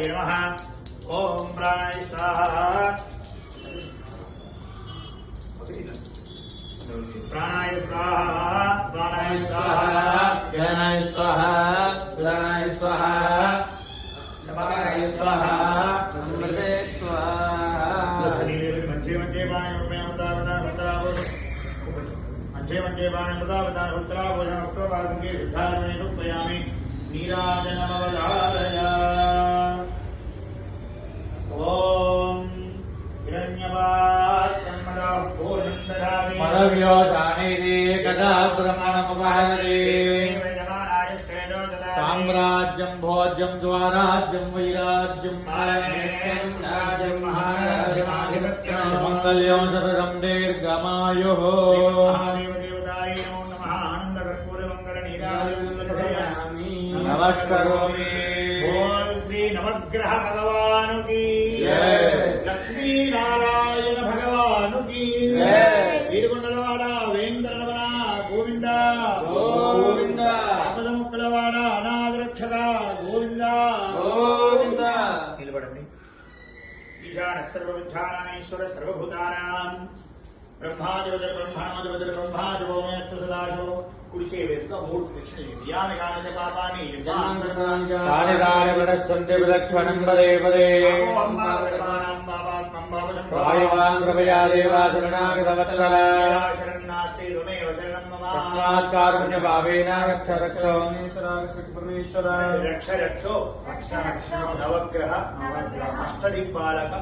नमः। ओम प्राणाय स्वाहा प्राणाय स्वाहा प्राणाय स्वाहा ज्ञानाय स्वाहा ज्ञानाय स्वाहा नमः स्वाहा नमस्ते स्वाहा। मध्ये मध्ये मध्ये बाणमृतावतारुद्राभूषणस्त्वपादुके शुद्धारणे रुपयामि नीराजनमवधारय। ओम हिरण्यवाक्यन्मदाः पूर्णं ददामि मदव्योजानेति कदा ब्रह्मणमुपहरे। साम्राज्यं भोज्यं द्वाराज्यं वैराज्यं राज्यं महाराज्यमाधिपत्यं मङ्गल्यं शतदं दीर्घमायुः। नमस्करोमि। बोल श्री नवग्रह भगवान की जय, लक्ष्मी नारायण भगवान की जय, वीरकुंडलवाड़ वेंकटरमण गोविंद गोविंद, आपदमुक्कुलवाड़ अनाथरक्षक गोविंद गोविंद। निलबडंడి। ఈశాన సర్వవిద్యానామీశ్వర సర్వభూతానాం బ్రహ్మాధిపతి బ్రహ్మణోధిపతి బ్రహ్మాధిపతి సదాశివ కుడిచే వేసుగా 3 ప్రదక్షిణలు యాని కాని పాపాని కాని కాని వరస్వంతే విలక్షణం పదే పదే వాయువాన్ కృపయా దేవా శరణాగత వత్సల శరణాస్తి రుమేవ శరణం మమ తస్మాత్ కారుణ్య భావేన రక్ష రక్షో పరమేశ్వర రక్ష రక్షో రక్ష రక్ష నవగ్రహ అష్టదిక్పాలక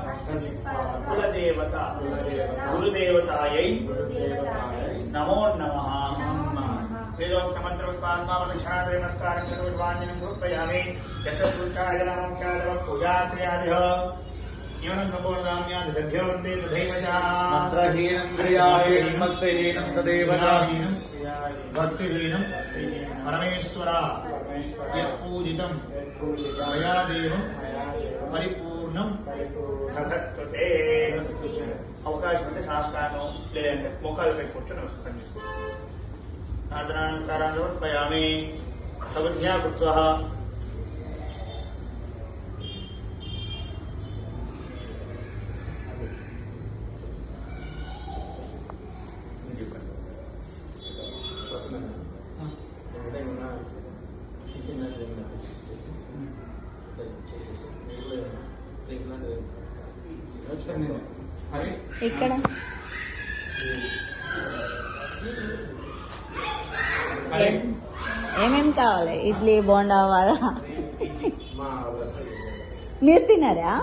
కులదేవత గురుదేవతాయై నమో నమః। वेदोक्तमन्त्रपुष्पात्मावदक्षिणात्रय नमस्कारं चतुर्वाञ्जनं समर्पयामि। यशस्सूत्राजनमङ्कालवपूजाक्रियादिह जीवनं सम्पूर्णकाम्यादिसभ्यो वन्दे तथैव च। मन्त्रहीनं क्रियाहीनं भक्तिहीनं तदेव हीनं भक्तिहीनं परमेश्वर यत्पूजितं मया देवं परिपूर्णं तथस्तुते। అవకాశం ఉంటే శాస్త్రాన్ని లేదంటే మోకాలపై కూర్చొని నమస్కారం చేసుకోండి। आदरानुसारान् समर्पयामि। सवज्ञा कृत्वा ఇక్కడ ఏమేం కావాలి? ఇడ్లీ బోండా వడ మీరు తిన్నారా?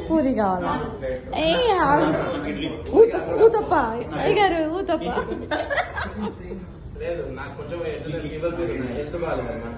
పూరి కావాలా? ఊతప్ప అయ్యగారు ఊతప్ప లేదు నాకు కొంచెం ఫీవర్ హెల్త్ బాగాలేదు